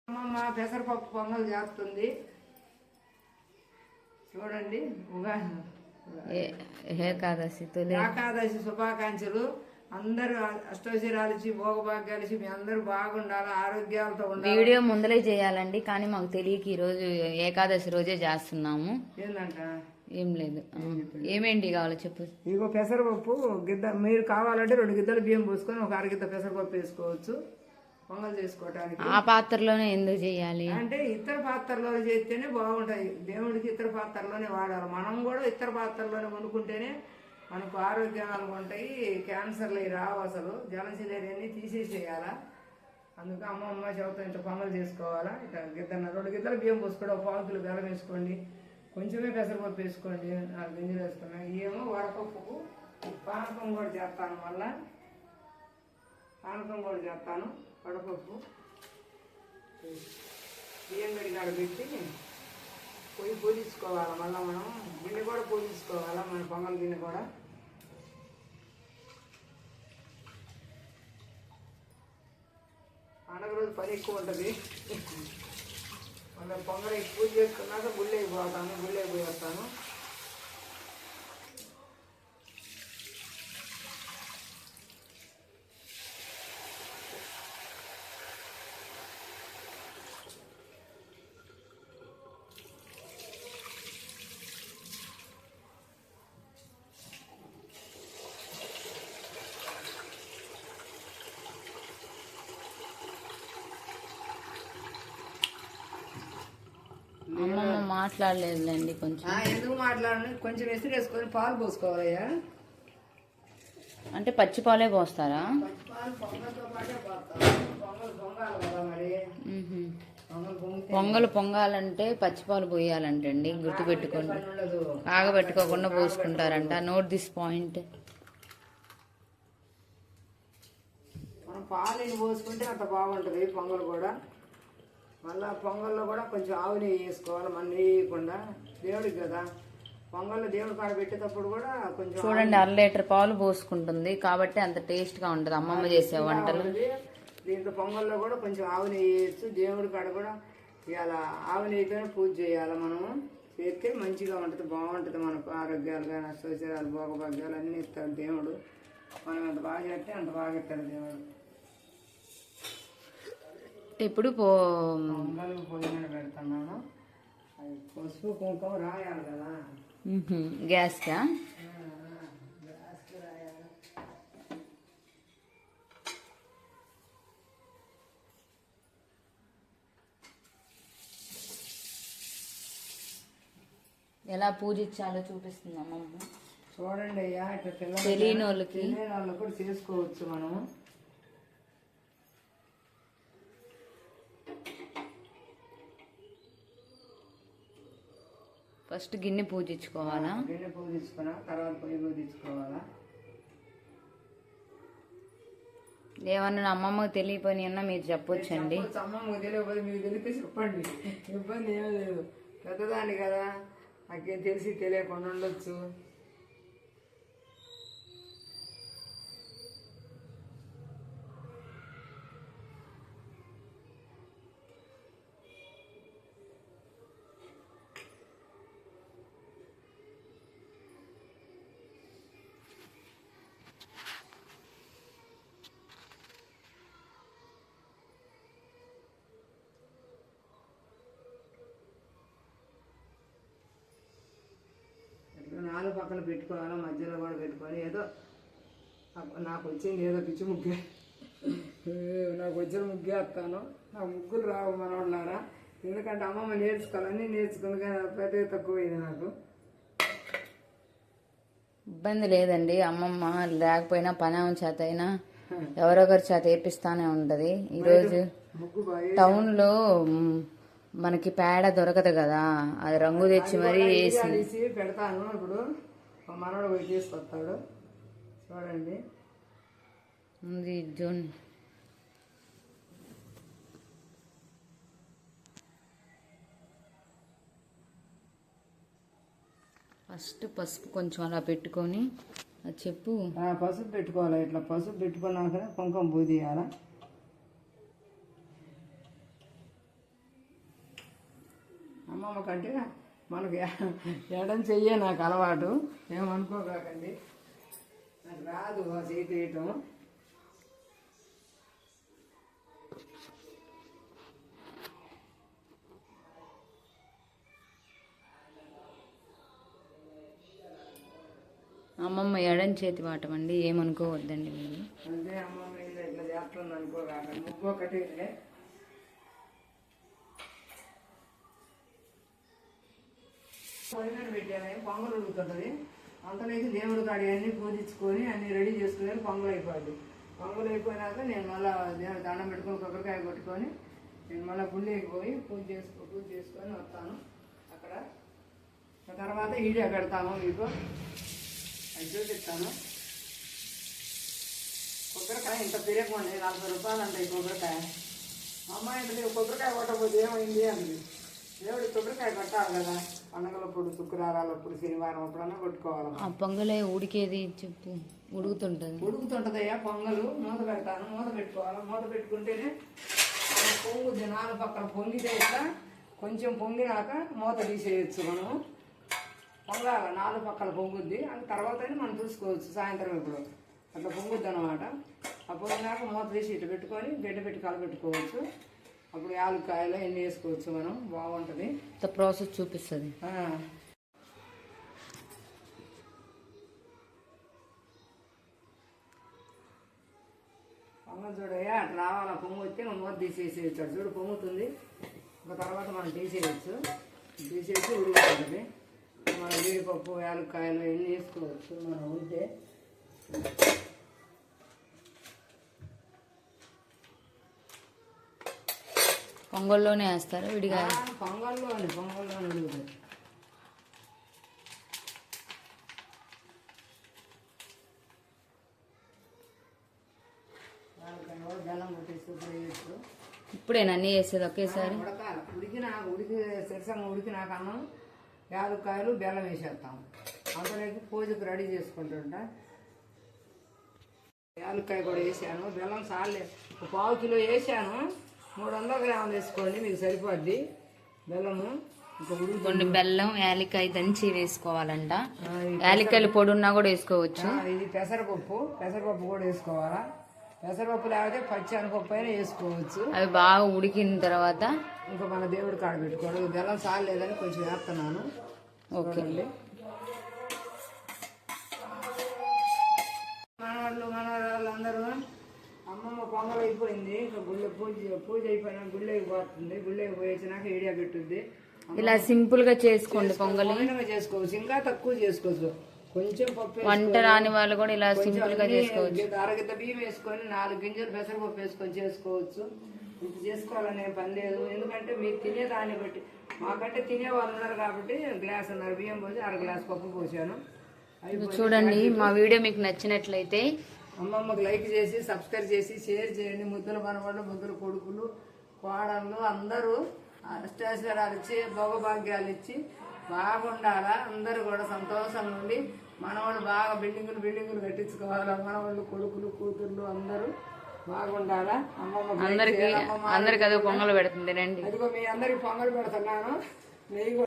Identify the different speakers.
Speaker 1: అమ్మమ్మ పెసరపప్పు పొంగల్ చేస్తుంది చూడండి. ఏకాదశి శుభాకాంక్షలు. అందరూ అష్టోశిరాలిచి భోగభాగ్యాలిచి మీ అందరూ బాగుండాలి, ఆరోగ్యాలతో ఉండాలి.
Speaker 2: వీడియో ముందలే చేయాలండి, కానీ మాకు తెలియక ఈ రోజు ఏకాదశి రోజే చేస్తున్నాము.
Speaker 1: ఏంటంట
Speaker 2: ఏం లేదు. ఏమేంటి కావాలో చెప్పు.
Speaker 1: ఇగో పెసరపప్పు గిద్ద, మీరు కావాలంటే 2 గిద్దలు బియ్యం పోసుకొని ఒక అరగిద్ద పెసరపప్పు వేసుకోవచ్చు పొంగల్ చేసుకోవటానికి.
Speaker 2: ఆ పాత్రలోనే ఎందుకు చేయాలి
Speaker 1: అంటే ఇతర పాత్రలో చేస్తేనే బాగుంటాయి. దేవుడికి ఇతర పాత్రలోనే వాడాలి. మనం కూడా ఇతర పాత్రలోనే వండుకుంటేనే మనకు ఆరోగ్యాలు ఉంటాయి, క్యాన్సర్లు రావు. అసలు జలసిలేరు అన్నీ తీసేసేయాలా. అందుకే అమ్మమ్మ చెబుతా ఇంత పొంగల్ చేసుకోవాలా. ఇట్లా గిద్దన 2 గిద్దలు బియ్యం పోసుకోండి, ఒక 1 కిలో బెల్లం వేసుకోండి, కొంచెమే పెసరపప్పు వేసుకోండి, 4 గింజలు వేసుకున్నాం. ఏమో వడపప్పుకు పానకం కూడా చేస్తాను, మళ్ళా పానకం కూడా చేస్తాను. వడపప్పు బియ్యం గడిగాడ పెట్టి పొయ్యి పూజించుకోవాలి. మళ్ళీ మనం గిన్నె కూడా పూజించుకోవాలా, మన పొంగల్ గిన్నె కూడా. పండగ రోజు పని ఎక్కువ ఉంటుంది. మళ్ళీ పొంగల్ పూజ చేసుకున్నాక గుళ్ళకి పోయి వస్తాను.
Speaker 2: అమ్మమ్మ మాట్లాడలేదులేండి. కొంచెం
Speaker 1: ఎందుకు మాట్లాడండి, కొంచెం ఎసురు వేసుకొని పాలు పోసుకోవాలయ్యా.
Speaker 2: అంటే పచ్చి పాలే పోస్తారా? పొంగల్ పొంగాలంటే పచ్చిపాలు పోయాలంటే అండి, గుర్తు పెట్టుకోండి. ఆగబెట్టుకోకుండా పోసుకుంటారంట. Note this point.
Speaker 1: మనం పాలు పోసుకుంటే అంత బాగుంటుంది పొంగల్ కూడా. మళ్ళీ పొంగల్లో కూడా కొంచెం ఆవు నెయ్యి వేసుకోవాలి, మన నెయ్యి వేయకుండా. దేవుడికి కదా పొంగల్లో, దేవుడి కాడ పెట్టేటప్పుడు కూడా కొంచెం
Speaker 2: చూడండి 1/2 లీటర్ పాలు పోసుకుంటుంది కాబట్టి అంత టేస్ట్ గా ఉంటుంది అమ్మమ్మ చేసే వంటలు.
Speaker 1: దీంట్లో పొంగల్లో కూడా కొంచెం ఆవు నెయ్యి వేయచ్చు. దేవుడి కాడ కూడా ఇలా ఆవు నెయ్యితోనే పూజ చేయాలి. మనము చేస్తే మంచిగా ఉంటుంది, బాగుంటుంది. మనకు ఆరోగ్యాలు కానీ అష్టోచరాలు భోగభాగ్యాలు అన్నీ ఇస్తాడు దేవుడు. మనం ఎంత బాగా చేస్తే అంత బాగా ఇస్తాడు దేవుడు.
Speaker 2: ఇప్పుడు
Speaker 1: పొంగల్ పొయ్యి మీద పెడుతున్నాను. పసుపు కుంకుమ రాయాలి కదా
Speaker 2: గ్యాస్కా. ఎలా పూజించాలో చూపిస్తుంది అమ్మమ్మ.
Speaker 1: చూడండి అయ్యా, ఇట్లా
Speaker 2: తెలియని వాళ్ళకి
Speaker 1: కూడా చేసుకోవచ్చు మనము.
Speaker 2: ఫస్ట్ గిన్నె పూజించుకోవాలా?
Speaker 1: గిన్నె పూజించుకున్నా తర్వాత పొయ్యి పూజించుకోవాలా.
Speaker 2: ఏమన్నా అమ్మమ్మకి తెలియపోయినా మీరు చెప్పొచ్చండి.
Speaker 1: అమ్మమ్మకి తెలియకపోతే మీకు తెలిస్తే చెప్పండి, ఇబ్బంది ఏమీ లేదు. పెద్దదాన్ని కదా, నాకేం తెలిసి తెలియకుండా ఉండొచ్చు. నాలుగు పక్కన పెట్టుకోవాలా, మధ్యలో కూడా పెట్టుకొని ఏదో నాకు వచ్చింది ఏదో పిచ్చి ముగ్గే, నాకు వచ్చిన ముగ్గే వస్తాను. నాకు ముగ్గులు రావు మనవాళ్ళారా, ఎందుకంటే అమ్మమ్మ నేర్చుకోవాలి, అన్నీ నేర్చుకుంది కానీ ప్రతి తక్కువైంది నాకు.
Speaker 2: ఇబ్బంది లేదండి, అమ్మమ్మ లేకపోయినా పని ఆమె చేత అయినా ఎవరొకరి చేత వేపిస్తానే ఉంటది. ఈరోజు టౌన్లో మనకి పేడ దొరకదు కదా, అది రంగు తెచ్చి మరీ వేసి
Speaker 1: పెడతాను. ఇప్పుడు మనోడు పోయి తీసుకొస్తాడు. చూడండి
Speaker 2: జోన్. ఫస్ట్ పసుపు కొంచెం అలా పెట్టుకొని చెప్పు.
Speaker 1: పసుపు పెట్టుకోవాలి. ఇట్లా పసుపు పెట్టుకున్నాకనే కుంకుమ పూజ చేయాలా. అమ్మమ్మ కంటే మనకు ఎడం చెయ్యే నాకు అలవాటు, ఏమనుకోకండి, నాకు రాదు ఆ చేయి తీయటం.
Speaker 2: అమ్మమ్మ ఎడం చేతి వాటం అండి, ఏమనుకోవద్దండి మీరు.
Speaker 1: అంటే అమ్మమ్మ ఇట్లా చేస్తుంది అనుకోకండి, ముగ్గు ఒకటి పొయ్యి పెట్టాను, పొంగల్ ఉడుకుతుంది. అంతలోకి దేవుడి కాడి అన్నీ పూజించుకొని అన్నీ రెడీ చేసుకుని పొంగల్ అయిపోద్ది. పొంగల్ అయిపోయినాక నేను మళ్ళీ దేవుడి దండం పెట్టుకొని కొబ్బరికాయ కొట్టుకొని నేను మళ్ళీ గుళ్ళకి పోయి పూజ చేసుకొని వస్తాను. అక్కడ తర్వాత ఈడియా పెడతాను, మీకు అది చూపిస్తాను. కొబ్బరికాయ ఇంత తిరగండి, 40 రూపాయలు అంటాయి కొబ్బరికాయ. అమ్మాయి ఇంత కొబ్బరికాయ కొట్టకపోతే ఏమైంది అంటుంది. దేవుడి కొబ్బరికాయ కొట్టాలి కదా, పండుగలప్పుడు, శుక్రవారాలప్పుడు, శనివారం అప్పుడన్నా కొట్టుకోవాలి.
Speaker 2: ఆ పొంగలే ఉడికేది చెప్పు,
Speaker 1: ఉడుకుతుంటదయ్యా పొంగలు. మూత పెడతాను, మూత పెట్టుకోవాలి. మూత పెట్టుకుంటేనే పొంగుద్ది, 4 పక్కల పొంగితే ఇట్లా కొంచెం పొంగినాక మూత తీసేయచ్చు. మనము పొంగాల 4 పక్కల పొంగుద్ది, అది తర్వాత మనం చూసుకోవచ్చు. సాయంత్రం ఇప్పుడు అట్లా పొంగుద్ది అనమాట. ఆ పొంగినాక మూత తీసి ఇట్లా పెట్టుకొని గడ్డ పెట్టి కలపెట్టుకోవచ్చు. అప్పుడు యాలక్కాయలు ఎన్ని వేసుకోవచ్చు, మనం బాగుంటుంది.
Speaker 2: ప్రాసెస్ చూపిస్తుంది.
Speaker 1: పొంగల్ చూడయ్యా అట్లా రావాలి, పొంగు వస్తే మనం మూత తీసేసేయచ్చు. చూడు పొంగుతుంది, ఇంకా తర్వాత మనం తీసేయచ్చు. తీసేసి ఉడుకుతుంది. మనం జీడిపప్పు, యాలక్కాయలు ఎన్ని వేసుకోవచ్చు మనం ఉంటే.
Speaker 2: పొంగల్లోనే వేస్తారు విడిగా?
Speaker 1: పొంగల్లోనే ఉడుకుతుంది. బెల్లం కొట్టేసి వేయచ్చు.
Speaker 2: ఇప్పుడేనా అన్నీ వేసేది ఒకేసారి?
Speaker 1: ఉడికి సరిసంగా ఉడికినాక అన్నం, యాలక్కాయలు, బెల్లం వేసేస్తాము. అంతలోకి పూజకు రెడీ చేసుకుంటుంటా. యాలక్కాయ కూడా వేసాను, బెల్లం సార్లే 1/4 కిలో వేసాను. 300 గ్రాములు వేసుకోండి, మీకు సరిపోద్ది బెల్లము.
Speaker 2: కొన్ని బెల్లం, యాలక్కాయ దంచి వేసుకోవాలంట. యాలక్కాయలు పొడి ఉన్నా కూడా వేసుకోవచ్చు.
Speaker 1: ఇది పెసరపప్పు కూడా వేసుకోవాలా. పెసరపప్పు లేకపోతే పచ్చి అనపప్పు అయినా వేసుకోవచ్చు.
Speaker 2: అవి బాగా ఉడికిన తర్వాత
Speaker 1: ఇంకా మన దేవుడి కాడ పెట్టుకోవడం. బెల్లం సాలేదని కొంచెం వేస్తున్నాను.
Speaker 2: ఓకే అండి.
Speaker 1: మనవాళ్ళు అందరూ అమ్మమ్మ పొంగల్ అయిపోయింది, ఇంకా పూజ అయిపోయినా గుళ్ళకి పోతుంది. గుళ్ళకి పోయించినాక ఏడియా పెట్టుద్ది.
Speaker 2: ఇలా సింపుల్ గా చేసుకోండి పొంగల్.
Speaker 1: చేసుకోవచ్చు, ఇంకా తక్కువ చేసుకోవచ్చు. కొంచెం పప్పు,
Speaker 2: వంట రాని వాళ్ళు కూడా ఇలా సింపుల్ గా చేసుకోవచ్చు.
Speaker 1: అరగిత బియ్యం వేసుకొని 4 గింజలు పెసరపప్పు వేసుకొని చేసుకోవచ్చు. ఇది చేసుకోవాలనే పని లేదు, ఎందుకంటే మీరు తినేదాన్ని బట్టి. మాకంటే తినే వాళ్ళు ఉన్నారు కాబట్టి గ్లాసున్నర బియ్యం పోసి 1/2 గ్లాస్ పప్పు పోసాను.
Speaker 2: చూడండి, మా వీడియో మీకు నచ్చినట్లయితే
Speaker 1: అమ్మమ్మకి లైక్ చేసి, సబ్స్క్రైబ్ చేసి, షేర్ చేయండి. ముద్దుల మనవాళ్ళు, ముద్దుల కొడుకులు, కోడళ్ళు అందరూ అష్టాశ్వరాలు ఇచ్చి, భోగభాగ్యాలు ఇచ్చి బాగుండాలా. అందరూ కూడా సంతోషంగా ఉండి మనవాళ్ళు బాగా బిల్డింగులు కట్టించుకోవాలా. మనవాళ్ళు, కొడుకులు, కూతుర్లు అందరూ బాగుండాలా. అమ్మమ్మ
Speaker 2: అందరికి అదే పొంగల్ పెడుతుంది రండి.
Speaker 1: అదిగో మీ అందరికి పొంగల్ పెడుతున్నాను. నెయ్యి